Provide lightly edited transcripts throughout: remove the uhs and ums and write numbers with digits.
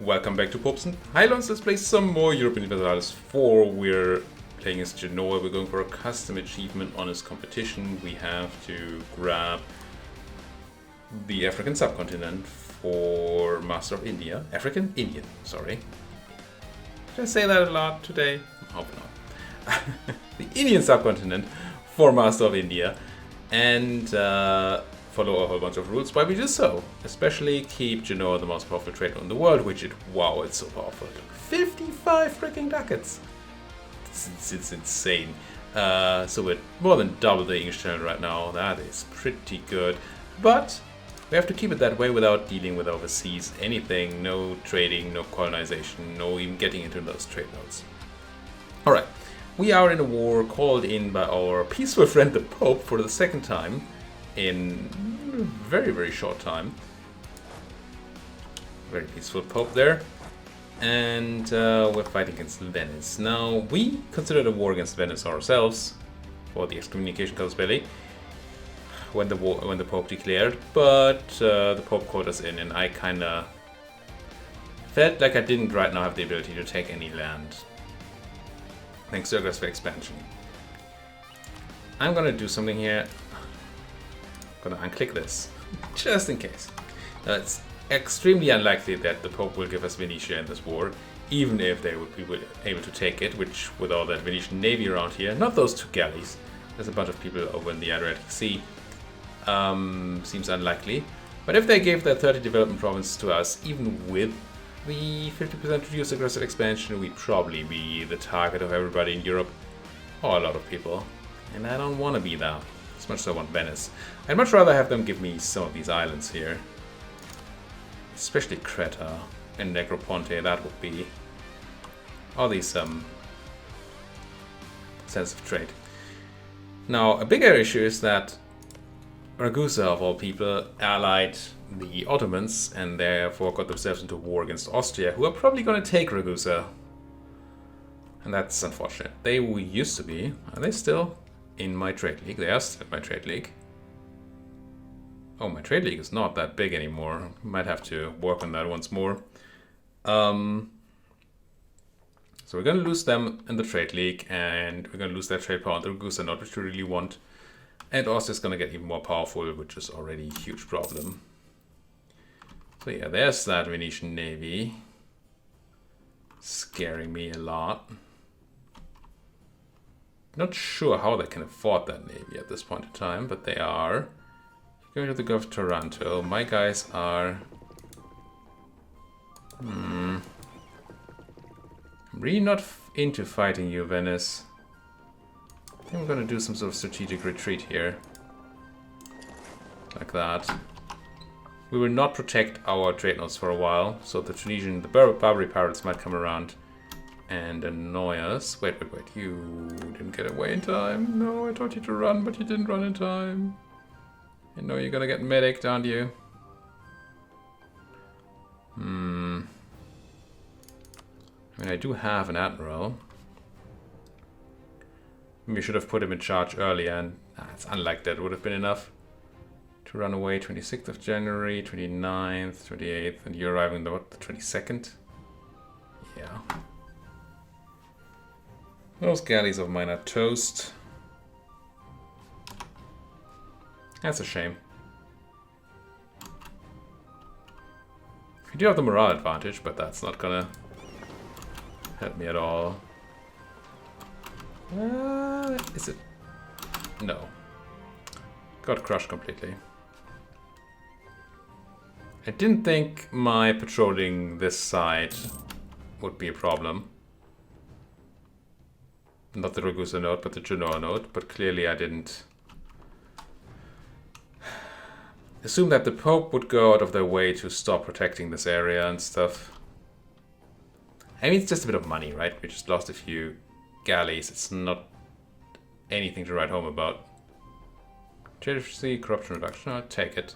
Welcome back to Popes and Pylons. Let's play some more Europa Universalis 4. We're playing as Genoa. We're going for a custom achievement on his competition. We have to grab the African subcontinent for Master of India. Indian, sorry. Did I say that a lot today? I hope not. The Indian subcontinent for Master of India. And follow a whole bunch of rules while we do so. Especially keep Genoa the most powerful trader in the world, which wow, it's so powerful. 55 freaking ducats. It's insane. So we're more than double the English channel right now. That is pretty good. But we have to keep it that way without dealing with overseas anything. No trading, no colonization, no even getting into those trade nodes. Alright, we are in a war called in by our peaceful friend the Pope for the second time in a very, very short time. Very peaceful Pope there. And we're fighting against Venice. Now, we considered a war against Venice ourselves for the excommunication casus belli when the Pope declared, but the Pope called us in, and I kinda felt like I didn't right now have the ability to take any land. Thanks to aggressive expansion. I'm gonna do something here. I'm gonna unclick this, just in case. It's extremely unlikely that the Pope will give us Venetia in this war, even if they would be able to take it, which with all that Venetian navy around here, not those two galleys, there's a bunch of people over in the Adriatic Sea, seems unlikely. But if they gave that 30 development province to us, even with the 50% reduced aggressive expansion, we'd probably be the target of everybody in Europe, or a lot of people, and I don't want to be that. As much as I want Venice. I'd much rather have them give me some of these islands here. Especially Creta and Negroponte, that would be all these sense of trade. Now, a bigger issue is that Ragusa, of all people, allied the Ottomans and therefore got themselves into war against Austria, who are probably going to take Ragusa. And that's unfortunate. They used to be, are they still? In my trade league. They are still in my trade league. Oh, my trade league is not that big anymore. Might have to work on that once more. So we're going to lose them in the trade league, and we're going to lose their trade power on the Ragusa node, which we really want. And Austria's going to get even more powerful, which is already a huge problem. So yeah, there's that Venetian navy. Scaring me a lot. Not sure how they can afford that navy at this point in time, but they are. Going to the Gulf of Taranto. My guys are... I'm really not into fighting you, Venice. I think I'm going to do some sort of strategic retreat here. Like that. We will not protect our trade nodes for a while, so the Barbary pirates might come around and annoy us. Wait, you didn't get away in time. No, I told you to run, but you didn't run in time. You know you're gonna get medicked, aren't you? I mean, I do have an admiral. We should have put him in charge earlier, and it's unlike that would have been enough to run away. 26th of January, 29th, 28th, and you're arriving the 22nd? Yeah. Those galleys of mine are toast. That's a shame. We do have the morale advantage, but that's not gonna help me at all. Is it? No. Got crushed completely. I didn't think my patrolling this side would be a problem. Not the Ragusa node, but the Genoa node, but clearly I didn't assume that the Pope would go out of their way to stop protecting this area and stuff. I mean, it's just a bit of money, right? We just lost a few galleys. It's not anything to write home about. Trade efficiency, corruption reduction, I'll take it.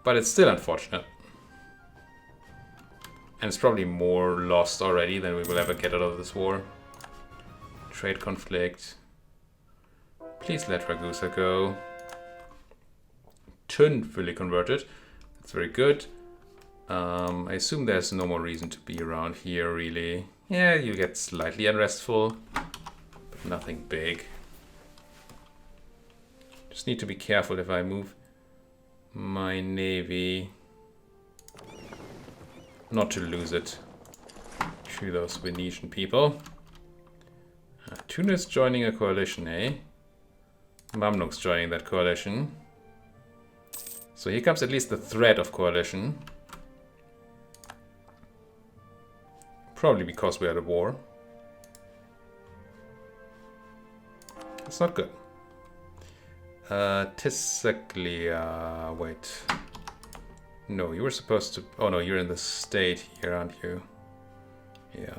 But it's still unfortunate. And it's probably more lost already than we will ever get out of this war. Trade conflict. Please let Ragusa go. Thun fully converted. That's very good. I assume there's no more reason to be around here, really. Yeah, you get slightly unrestful, but nothing big. Just need to be careful if I move my navy, not to lose it to those Venetian people. Tunis joining a coalition, eh? Mamluks joining that coalition. So here comes at least the threat of coalition. Probably because we're at a war. It's not good. Tisaglia, wait. No, you were supposed to... Oh no, you're in the state here, aren't you? Yeah.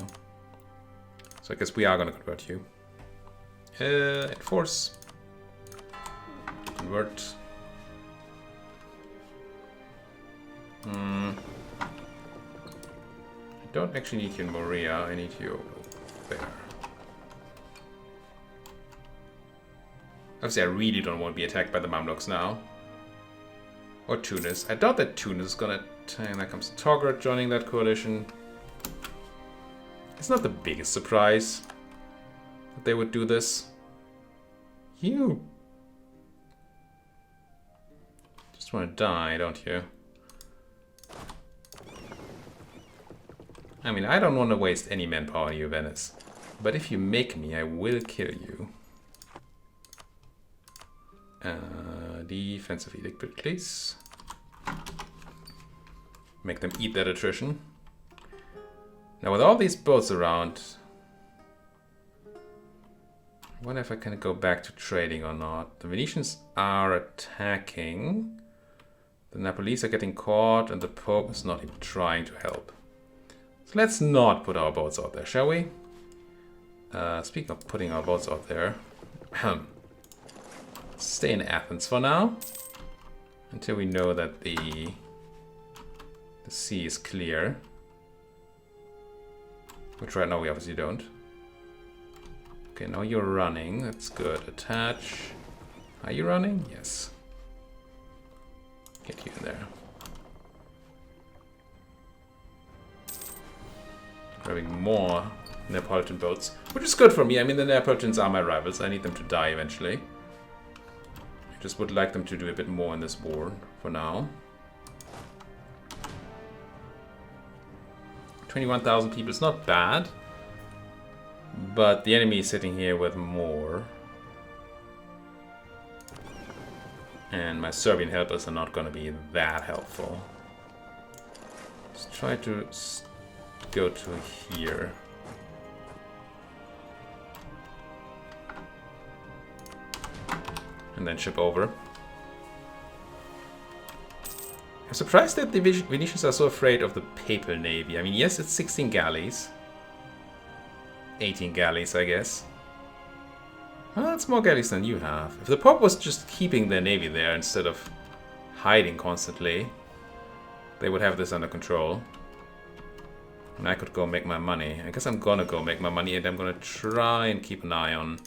So I guess we are gonna convert you. Enforce. Convert. I don't actually need you in Morea, I need you there. Obviously I really don't want to be attacked by the Mamluks now. Or Tunis. I doubt that Tunis is gonna... And there comes Tograt joining that coalition. It's not the biggest surprise that they would do this. You just want to die, don't you? I mean, I don't want to waste any manpower on you, Venice. But if you make me, I will kill you. Defensive edict, please. Make them eat that attrition. Now, with all these boats around, I wonder if I can go back to trading or not. The Venetians are attacking. The Nepalese are getting caught, and the Pope is not even trying to help. So let's not put our boats out there, shall we? Speaking of putting our boats out there, stay in Athens for now, until we know that the sea is clear. Which right now we obviously don't. Okay, now you're running. That's good. Attach. Are you running? Yes. Get you in there. Grabbing more Neapolitan boats, which is good for me. I mean, the Neapolitans are my rivals. I need them to die eventually. I just would like them to do a bit more in this war for now. 21,000 people is not bad, but the enemy is sitting here with more. And my Serbian helpers are not going to be that helpful. Let's try to go to here. And then ship over. I'm surprised that the Venetians are so afraid of the Papal Navy. I mean, yes, it's 16 galleys. 18 galleys, I guess. Well, that's more galleys than you have. If the Pope was just keeping their navy there instead of hiding constantly, they would have this under control. And I could go make my money. I guess I'm gonna go make my money, and I'm gonna try and keep an eye on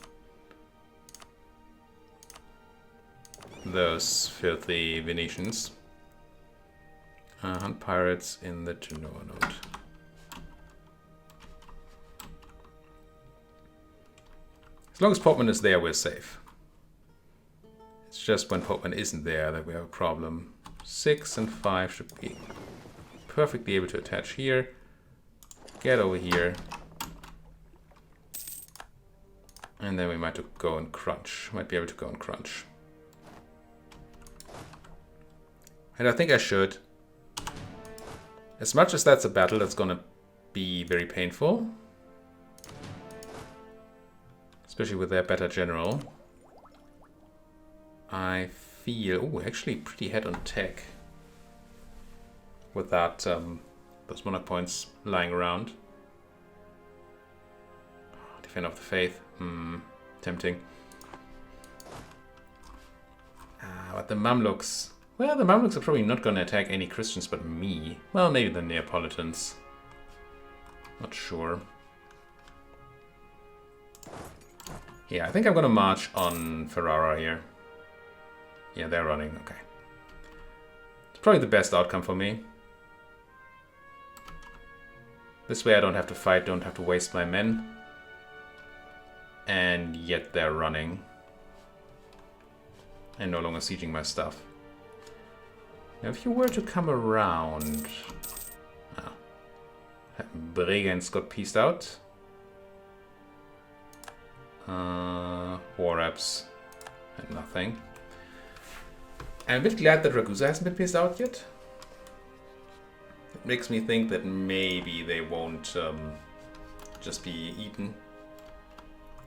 those filthy Venetians. Hunt pirates in the Genoa node. As long as Portman is there, we're safe. It's just when Portman isn't there that we have a problem. 6 and 5 should be perfectly able to attach here. Get over here. And then we might go and crunch. Might be able to go and crunch. And I think I should. As much as that's a battle that's gonna be very painful. Especially with their better general. I feel... Oh, actually pretty head on tech. With that, those monarch points lying around. Defend of the faith. Tempting. But the Mamluks... Well, the Mamluks are probably not going to attack any Christians but me. Well, maybe the Neapolitans. Not sure. Yeah, I think I'm going to march on Ferrara here. Yeah, they're running. Okay. It's probably the best outcome for me. This way I don't have to fight, don't have to waste my men. And yet they're running. And no longer sieging my stuff. Now if you were to come around... Oh. Bregenz got pieced out. War reps. And nothing. I'm a bit glad that Ragusa hasn't been pieced out yet. It makes me think that maybe they won't just be eaten.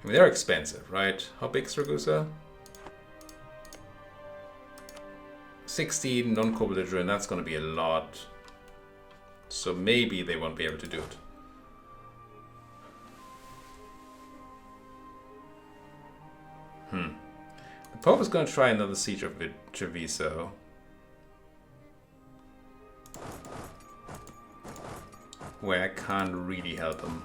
I mean, they're expensive, right? How big is Ragusa? 16 non-co-belligerent, that's going to be a lot. So maybe they won't be able to do it. The Pope is going to try another siege of Treviso. Where I can't really help him.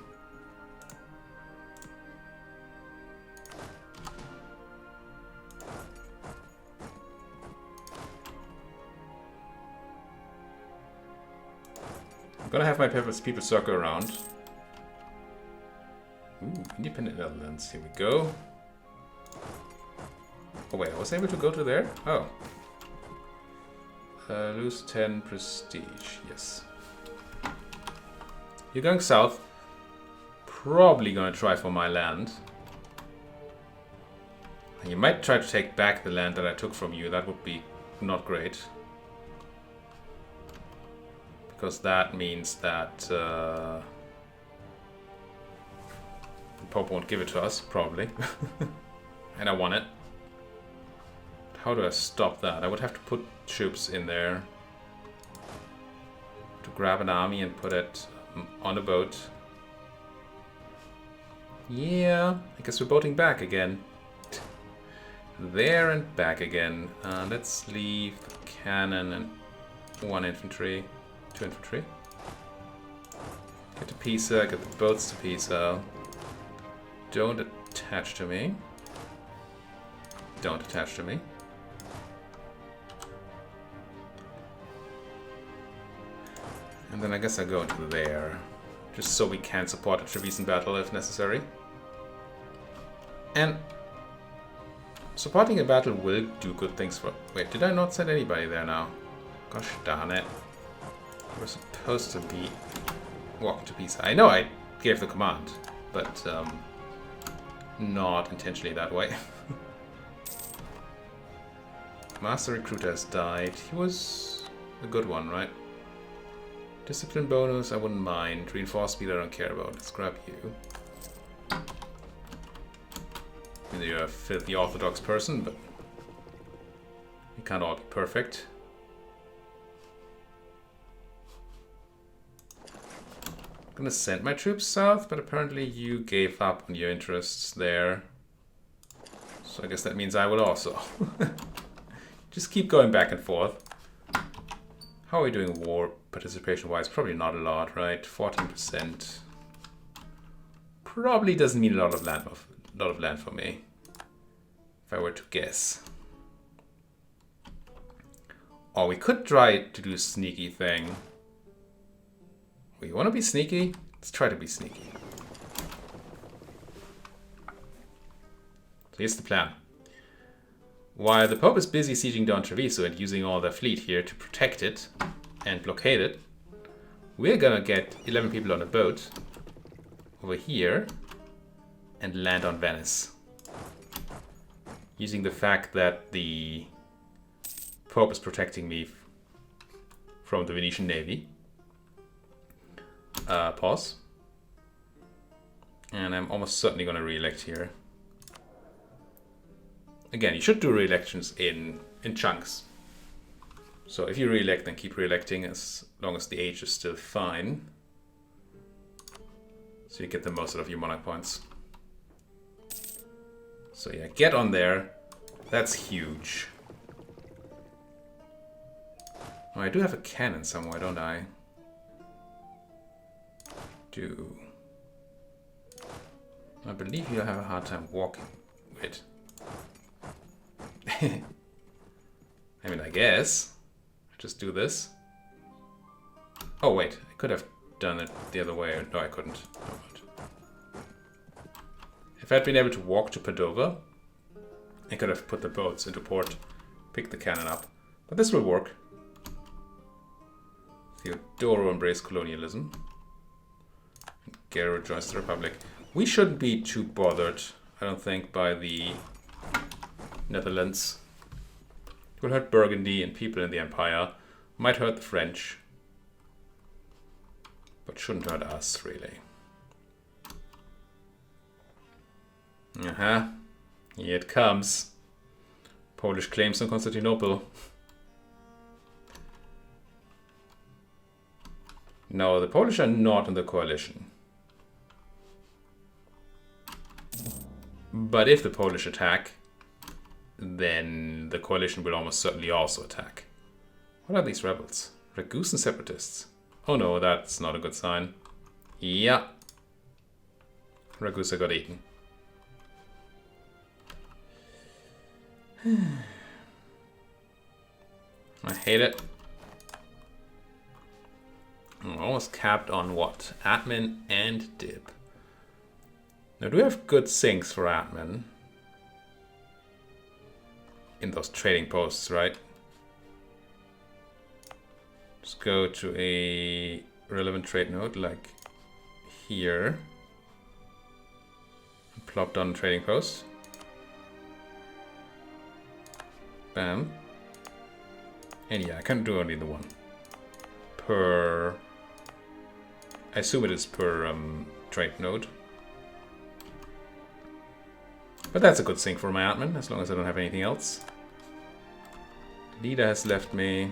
I'm gonna have my people circle around. Ooh, independent Netherlands. Here we go. Oh wait, I was able to go to there? Oh. Lose 10 prestige. Yes. You're going south. Probably gonna try for my land. And you might try to take back the land that I took from you. That would be not great. Because that means that the Pope won't give it to us, probably. And I want it. How do I stop that? I would have to put troops in there to grab an army and put it on a boat. Yeah, I guess we're boating back again. There and back again. Let's leave the cannon and 1 infantry. 2 infantry. Get to Pisa, get the boats to Pisa. Don't attach to me. Don't attach to me. And then I guess I go into there. Just so we can support a Trevisan battle if necessary. And supporting a battle will do good things for... Wait, did I not send anybody there now? Gosh darn it. We're supposed to be walking to Pisa. I know I gave the command, but not intentionally that way. Master Recruiter has died. He was a good one, right? Discipline bonus, I wouldn't mind. Reinforce speed, I don't care about. Let's grab you. I mean, you're a filthy orthodox person, but you can't all be perfect. I'm gonna send my troops south, but apparently you gave up on your interests there. So I guess that means I will also. Just keep going back and forth. How are we doing war participation-wise? Probably not a lot, right? 14%. Probably doesn't mean a lot of land for me, if I were to guess. Or we could try to do a sneaky thing. We want to be sneaky? Let's try to be sneaky. So here's the plan. While the Pope is busy sieging down Treviso and using all their fleet here to protect it and blockade it, we're gonna get 11 people on a boat over here and land on Venice. Using the fact that the Pope is protecting me from the Venetian Navy. Pause. And I'm almost certainly gonna re-elect here. Again, you should do re-elections in chunks. So if you re-elect, then keep re-electing as long as the age is still fine. So you get the most out of your monarch points. So yeah, get on there. That's huge. Oh, I do have a cannon somewhere, don't I? I believe you'll have a hard time walking. Wait. I mean, I guess. Just do this. Oh, wait. I could have done it the other way. No, I couldn't. If I'd been able to walk to Padova, I could have put the boats into port, picked the cannon up. But this will work. Theodoro embraced colonialism. And Gero joins the Republic. We shouldn't be too bothered, I don't think, by the Netherlands. It will hurt Burgundy and people in the Empire. Might hurt the French. But shouldn't hurt us, really. Here it comes. Polish claims on Constantinople. No, the Polish are not in the coalition. But if the Polish attack, then the coalition will almost certainly also attack. What are these rebels? Ragusan separatists. Oh no, that's not a good sign. Yeah. Ragusa got eaten. I hate it. I'm almost capped on what? Admin and dip. Now, do we have good sinks for admin? In those trading posts, right? Just go to a relevant trade node like here. And plop down a trading post. Bam. And yeah, I can do only the one. Per... I assume it is per trade node. But that's a good sync for my admin, as long as I don't have anything else. Leader has left me.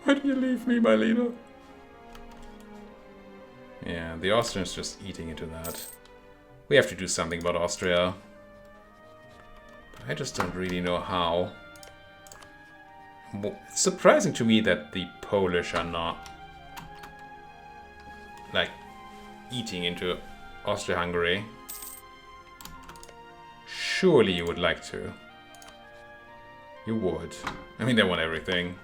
Why do you leave me, my leader? Yeah, the Austrians just eating into that. We have to do something about Austria. But I just don't really know how. It's surprising to me that the Polish are not, like, eating into Austria-Hungary. Surely you would like to. You would. I mean, they want everything.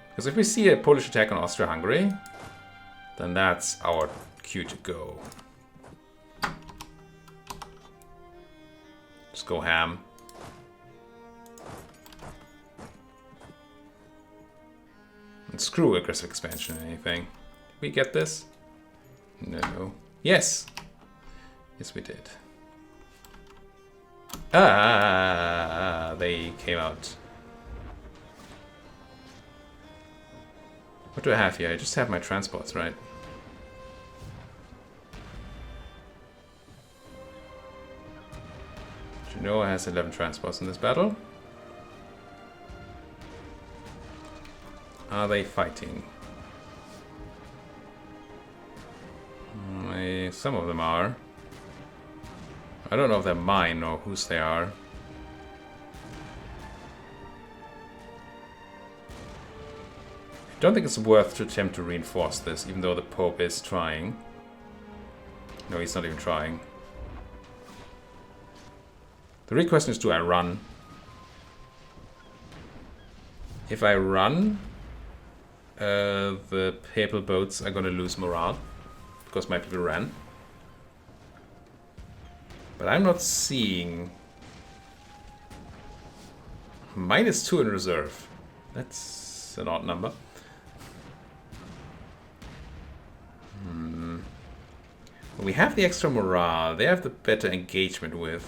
Because if we see a Polish attack on Austria-Hungary, then that's our cue to go. Just go ham. And screw aggressive expansion or anything. Did we get this? No. Yes! Yes, we did. Ah, they came out. What do I have here? I just have my transports, right? Genoa has 11 transports in this battle. Are they fighting? Some of them are. I don't know if they're mine or whose they are. I don't think it's worth to attempt to reinforce this, even though the Pope is trying. No, he's not even trying. The real question is, do I run? If I run, the papal boats are going to lose morale, because my people ran. But I'm not seeing... -2 in reserve. That's an odd number. We have the extra morale. They have the better engagement with.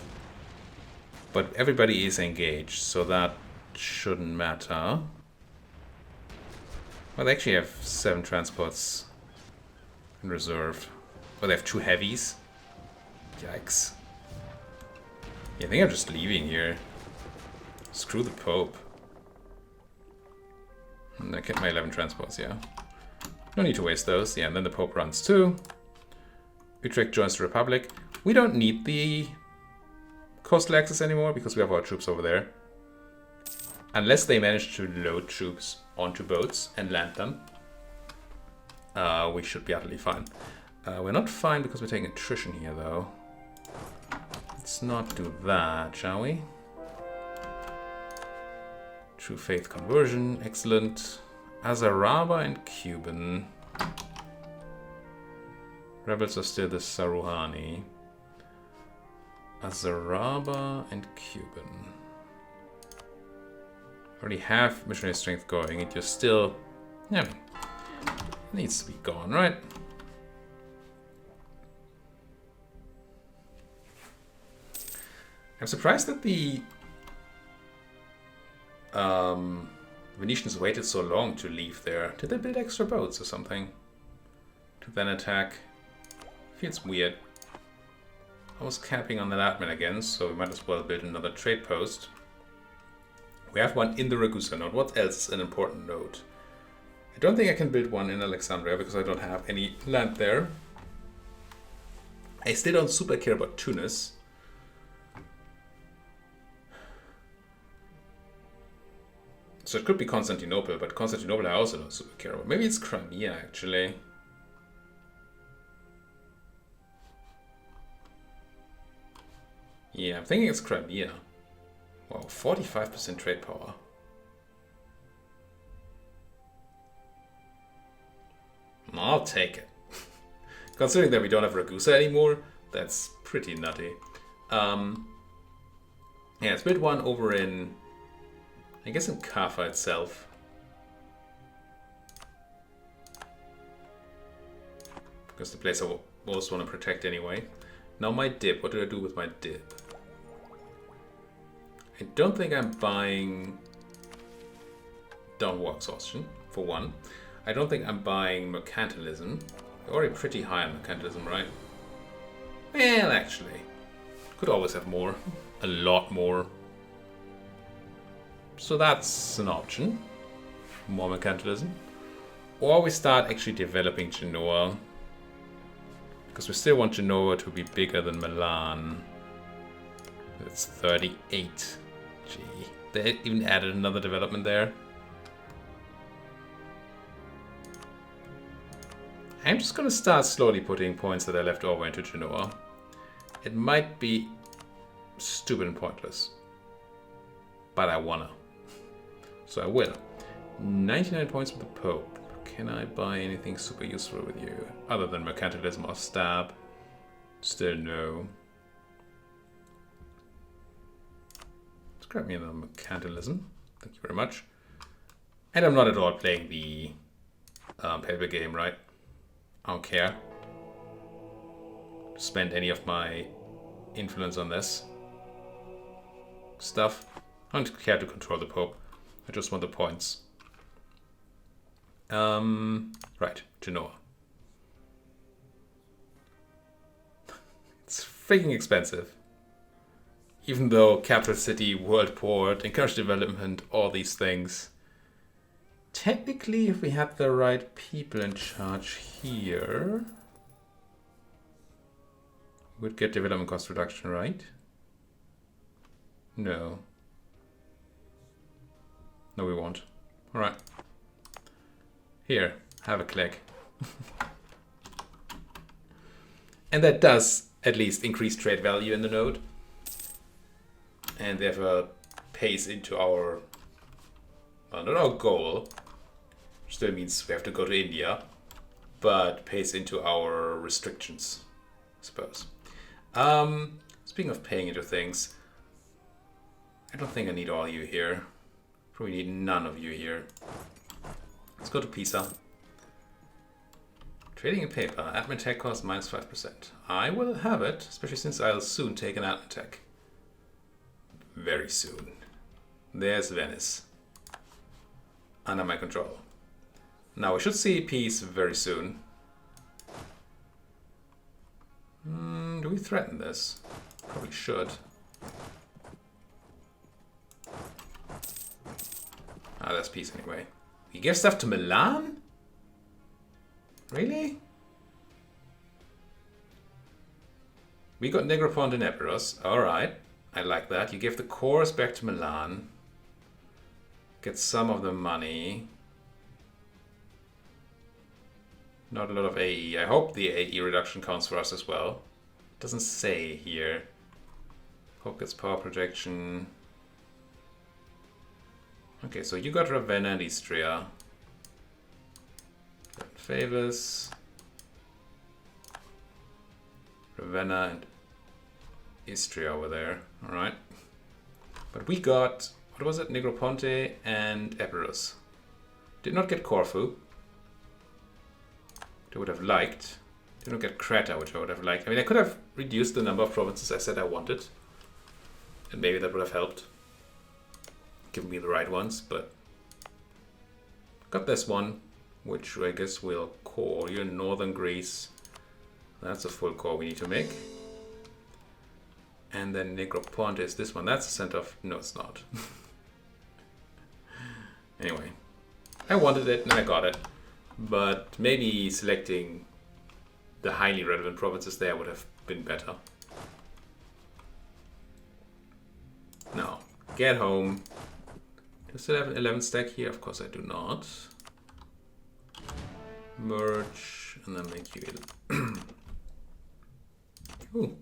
But everybody is engaged, so that shouldn't matter. Well, they actually have 7 transports in reserve. Oh, they have 2 heavies. Yikes. Yeah, I think I'm just leaving here. Screw the Pope. And I kept my 11 transports, yeah. No need to waste those. Yeah, and then the Pope runs too. Utrecht joins the Republic. We don't need the coastal access anymore because we have our troops over there. Unless they manage to load troops onto boats and land them, we should be utterly fine. We're not fine because we're taking attrition here, though. Let's not do that, shall we? True faith conversion, excellent. Azaraba and Cuban. Rebels are still the Saruhani. Azaraba and Cuban. Already have missionary strength going, and you're still... Yeah, needs to be gone, right? I'm surprised that the Venetians waited so long to leave there. Did they build extra boats or something? To then attack? Feels weird. I was capping on that admin again, so we might as well build another trade post. We have one in the Ragusa node. What else is an important node? I don't think I can build one in Alexandria because I don't have any land there. I still don't super care about Tunis. So it could be Constantinople, but Constantinople I also don't super care about. Maybe it's Crimea, actually. Yeah, I'm thinking it's Crimea. Wow, 45% trade power. I'll take it. Considering that we don't have Ragusa anymore, that's pretty nutty. Yeah, let's build one over in... I guess in Kaffa itself. Because the place I most want to protect anyway. Now my dip, what do I do with my dip? I don't think I'm buying down war exhaustion, for one. I don't think I'm buying mercantilism. We're already pretty high on mercantilism, right? Well, actually. Could always have more. A lot more. So that's an option. More mercantilism. Or we start actually developing Genoa. Because we still want Genoa to be bigger than Milan. That's 38. Gee. They even added another development there. I'm just gonna start slowly putting points that I left over into Genoa. It might be stupid and pointless. But I wanna. So I will. 99 points with the Pope. Can I buy anything super useful with you? Other than mercantilism or stab? Still no. Let's grab me another mercantilism. Thank you very much. And I'm not at all playing the paper game, right? I don't care. Spend any of my influence on this stuff. I don't care to control the Pope. I just want the points. Right, Genoa. It's freaking expensive. Even though capital city, world port, encourage development, all these things. Technically, if we had the right people in charge here, we'd get development cost reduction, right? No. No, we won't. Alright. Here, have a click. And that does at least increase trade value in the node. And therefore pays into our, well, not our goal. Still means we have to go to India. But pays into our restrictions, I suppose. Speaking of paying into things, I don't think I need all you here. Probably need none of you here. Let's go to Pisa. Trading in paper. Admin tech cost minus 5%. I will have it, especially since I'll soon take an admin tech. Very soon. There's Venice. Under my control. Now we should see peace very soon. Do we threaten this? Probably should. Ah, that's peace anyway. You give stuff to Milan? Really? We got Negropont and Epiros. Alright. I like that. You give the cores back to Milan. Get some of the money. Not a lot of AE. I hope the AE reduction counts for us as well. Doesn't say here. Hope gets power projection. Okay, so you got Ravenna and Istria. Favors. Ravenna and Istria over there. Alright. But we got, what was it? Negroponte and Epirus. Did not get Corfu. Which I would have liked. Did not get Creta, which I would have liked. I mean, I could have reduced the number of provinces I said I wanted. And maybe that would have helped. Give me the right ones, but... Got this one, which I guess we'll core. You're in northern Greece. That's a full core we need to make. And then Negroponte is this one. That's the center of... No, it's not. Anyway. I wanted it and I got it. But maybe selecting the highly relevant provinces there would have been better. Now, get home. Do I still have an 11 stack here? Of course I do not. Merge and then make you... Ooh.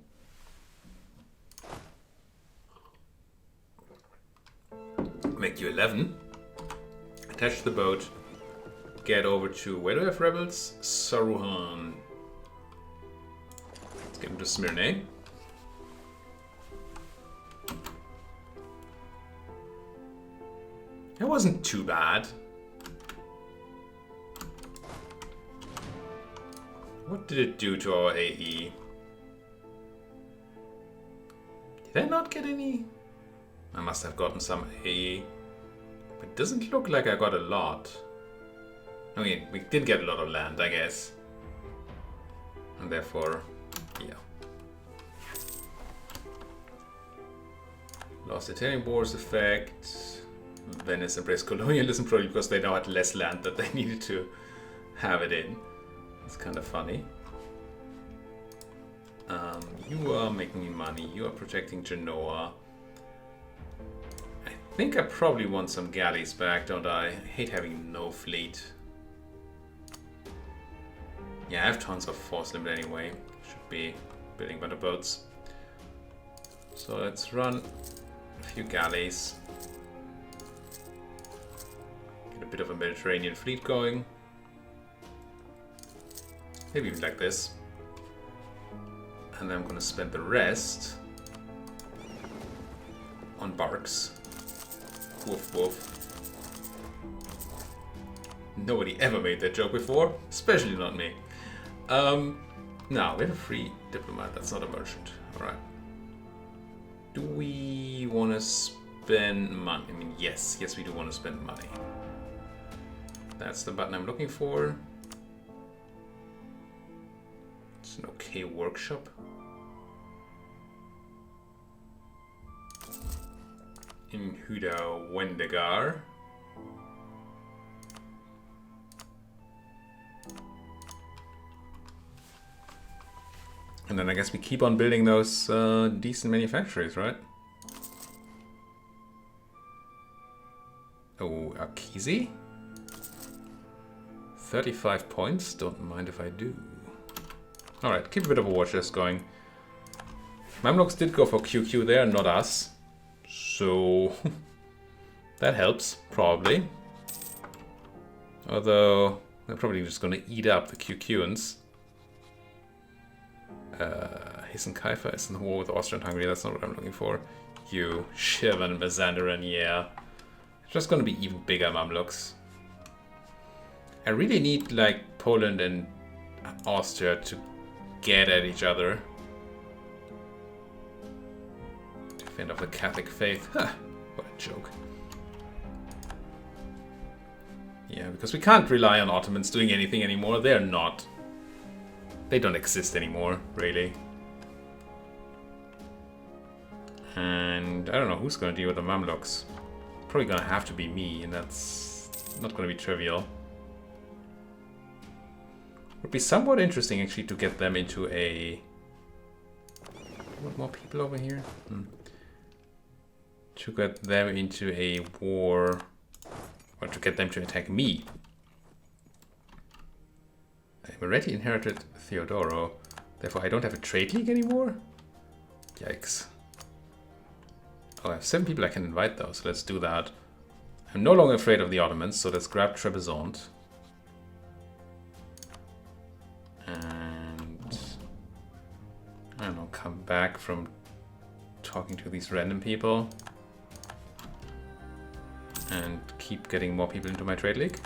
Make you 11. Attach the boat. Get over to... Where do I have rebels? Saruhan. Let's get him to Smyrna. That wasn't too bad. What did it do to our AE? Did I not get any? I must have gotten some AE. But it doesn't look like I got a lot. I mean, we did get a lot of land, I guess. And therefore, yeah. Lost Italian Wars effect. Venice embraced colonialism probably because they now had less land that they needed to have it in. It's kind of funny. You are making me money. You are protecting Genoa. I think I probably want some galleys back, don't I? I hate having no fleet. Yeah, I have tons of force limit anyway. Should be building better boats. So let's run a few galleys. Get a bit of a Mediterranean fleet going. Maybe even like this. And then I'm gonna spend the rest on barks. Woof woof. Nobody ever made that joke before, especially not me. Now, we have a free diplomat, that's not a merchant. Alright. Do we want to spend money? I mean, yes, we do want to spend money. That's the button I'm looking for. It's an okay workshop. In Huda Wendigar. And then I guess we keep on building those decent manufacturers, right? Oh, Akizi? 35 points, don't mind if I do. Alright, keep a bit of a watch list going. Mamluks did go for QQ there, not us. So that helps, probably. Although they're probably just gonna eat up the QQans. Hissen Kaifa is in the war with Austria and Hungary, that's not what I'm looking for. You, Shirvan, Mazandaran, yeah. It's just gonna be even bigger Mamluks. I really need like Poland and Austria to get at each other. Defend of the Catholic faith. Huh, what a joke. Yeah, because we can't rely on Ottomans doing anything anymore. They're not. They don't exist anymore, really. And I don't know who's going to deal with the Mamluks. Probably going to have to be me, and that's not going to be trivial. Would be somewhat interesting actually to get them into a... Want more people over here? To get them into a war, or to get them to attack me. I've already inherited Theodoro, therefore I don't have a trade league anymore? Yikes. Oh, I have 7 people I can invite though, so let's do that. I'm no longer afraid of the Ottomans, so let's grab Trebizond. And I don't know, come back from talking to these random people and keep getting more people into my trade league.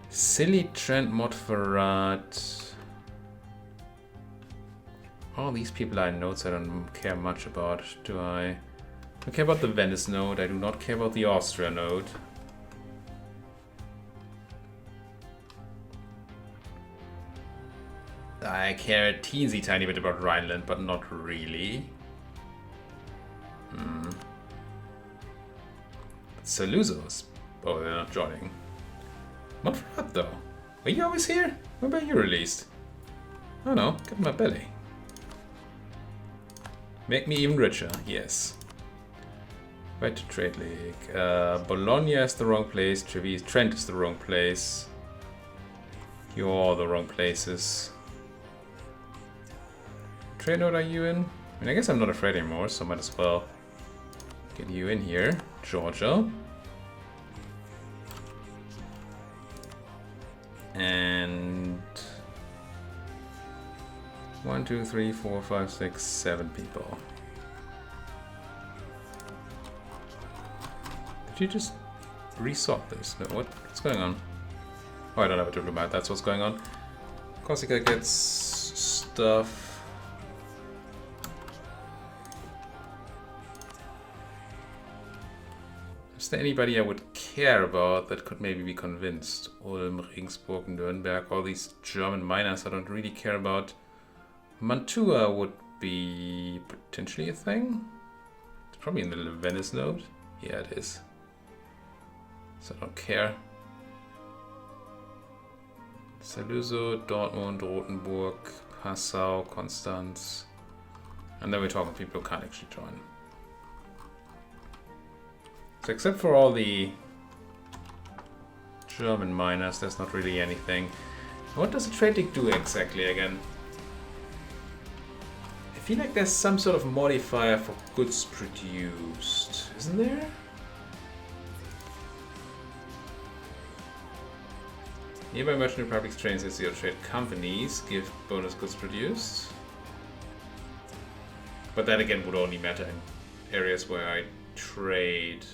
Silly Trent Montferrat. All these people are nodes I don't care much about, do I? I care about the Venice node, I do not care about the Austria node. I care a teensy tiny bit about Rhineland, but not really. Saluzos. Oh, they're not joining. Montferrat though. Are you always here? When were you released? Oh no, get my belly. Make me even richer, yes. Right to trade league. Bologna is the wrong place. Trent is the wrong place. You're all the wrong places. Trade node are you in? I mean, I guess I'm not afraid anymore, so might as well get you in here. Georgia. And 1, 2, 3, 4, 5, 6, 7 people. Did you just resort this? No, what's going on? Oh, I don't have a diplomat, that's what's going on. Corsica gets stuff. Is there anybody I would care about that could maybe be convinced? Ulm, Regensburg, Nuremberg, all these German miners I don't really care about. Mantua would be potentially a thing. It's probably in the Venice node. Yeah, it is. So I don't care. Saluzzo, Dortmund, Rothenburg, Passau, Konstanz. And then we're talking people who can't actually join. So except for all the German miners, there's not really anything. What does a trade league do exactly again? I feel like there's some sort of modifier for goods produced, isn't there? Nearby merchant republics trains as your trade companies give bonus goods produced. But that again would only matter in areas where I trade.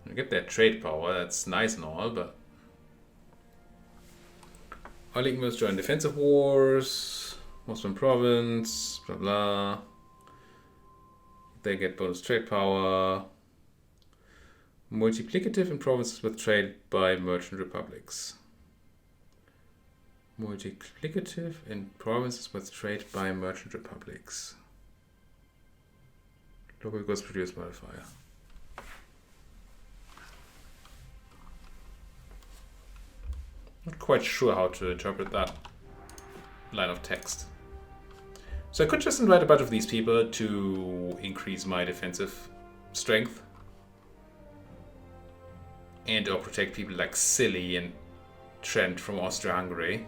I get that trade power, that's nice and all, but Oleg must join defensive wars, Muslim province, blah blah. They get bonus trade power. Multiplicative in provinces with trade by merchant republics. Multiplicative in provinces with trade by merchant republics. Local goods produced modifier. Not quite sure how to interpret that line of text. So I could just invite a bunch of these people to increase my defensive strength. And or protect people like Silly and Trent from Austria-Hungary.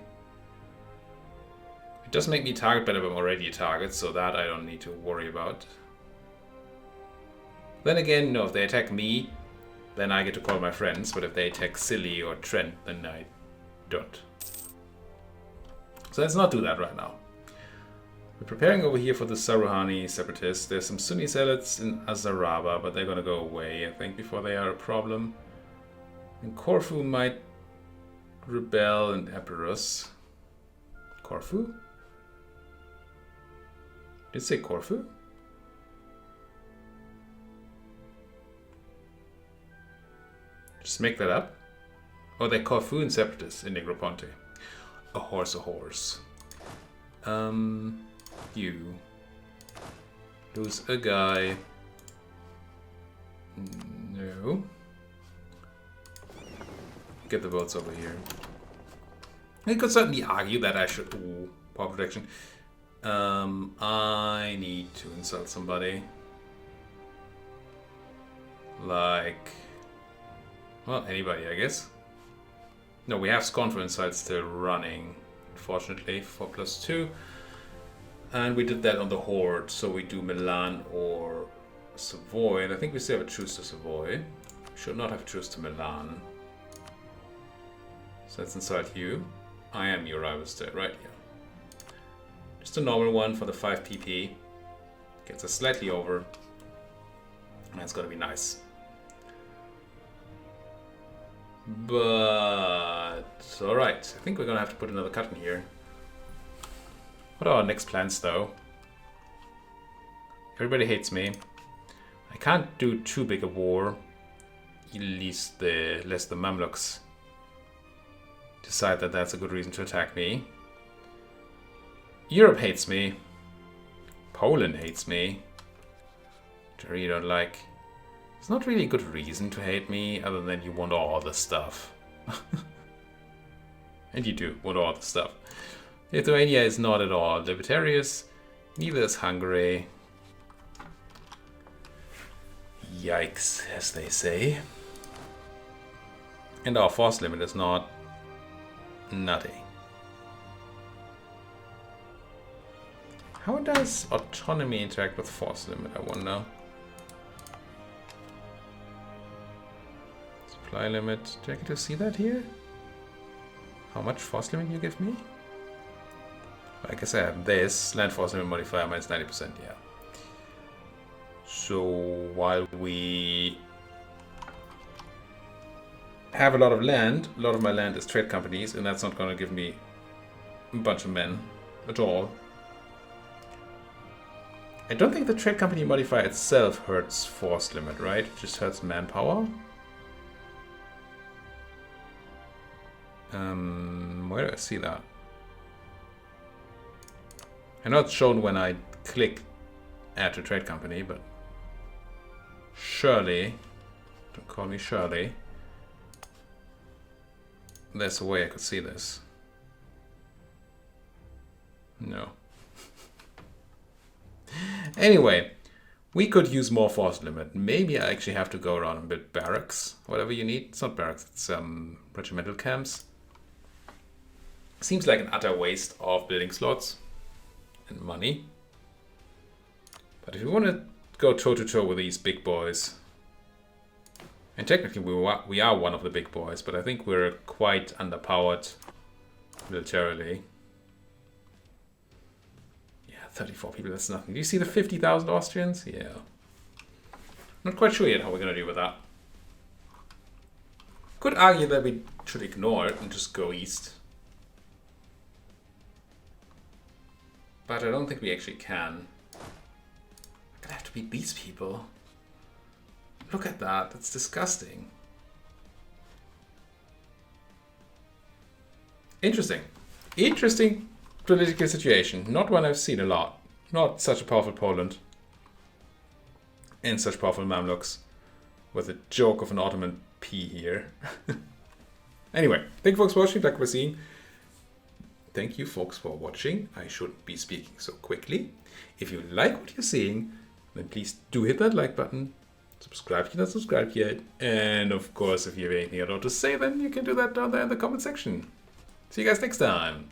It does make me target better, but I'm already a target, so that I don't need to worry about. Then again, no, if they attack me, then I get to call my friends, but if they attack Silly or Trent, then I don't. So let's not do that right now. We're preparing over here for the Saruhani separatists. There's some Sunni zealots in Azaraba, but they're gonna go away, I think, before they are a problem. And Corfu might rebel in Epirus. Corfu? Did it say Corfu? Just make that up. Oh, they're Corfu and separatists in Negroponte. A horse, a horse. You lose a guy. No. Get the votes over here. I could certainly argue that I should. Ooh, power protection. I need to insult somebody. Like, well, anybody, I guess. No, we have Scorn for Insight still running, unfortunately, 4+2. And we did that on the Horde, so we do Milan or Savoy, and I think we still have a truce to Savoy. Should not have a truce to Milan. So let's insult you. I am your rival state, right? Yeah. Just a normal one for the 5 PP. Gets us slightly over. That's gonna be nice. But alright, I think we're gonna have to put another cut in here. What are our next plans though? Everybody hates me. I can't do too big a war. At least lest the Mamluks decide that that's a good reason to attack me. Europe hates me. Poland hates me. Which I really don't like. It's not really a good reason to hate me, other than you want all the stuff. And you do want all the stuff. Lithuania is not at all libertarious. Neither is Hungary. Yikes, as they say. And our force limit is not nutty. How does autonomy interact with force limit, I wonder? Supply limit. Do I get to see that here? How much force limit you give me? I guess I have this. Land force limit modifier minus 90%, yeah. So while we have a lot of land, a lot of my land is trade companies, and that's not going to give me a bunch of men at all. I don't think the trade company modifier itself hurts force limit, right? It just hurts manpower. Where do I see that? I know it's shown when I click add to trade company, but surely, don't call me Shirley, there's a way I could see this. No. Anyway, we could use more force limit. Maybe I actually have to go around and build barracks, whatever you need. It's not barracks, it's regimental camps. Seems like an utter waste of building slots and money. But if you want to go toe-to-toe with these big boys, and technically we are one of the big boys, but I think we're quite underpowered militarily. Yeah, 34 people, that's nothing. Do you see the 50,000 Austrians? Yeah. Not quite sure yet how we're going to deal with that. Could argue that we should ignore it and just go east. But I don't think we actually can. I'm gonna have to beat these people. Look at that, that's disgusting. Interesting. Interesting political situation. Not one I've seen a lot. Not such a powerful Poland. And such powerful Mamluks. With a joke of an Ottoman P here. Anyway, thank you folks for watching, like we're seeing. Thank you folks for watching. I shouldn't be speaking so quickly. If you like what you're seeing, then please do hit that like button. Subscribe if you're not subscribed yet. And of course, if you have anything at all to say, then you can do that down there in the comment section. See you guys next time.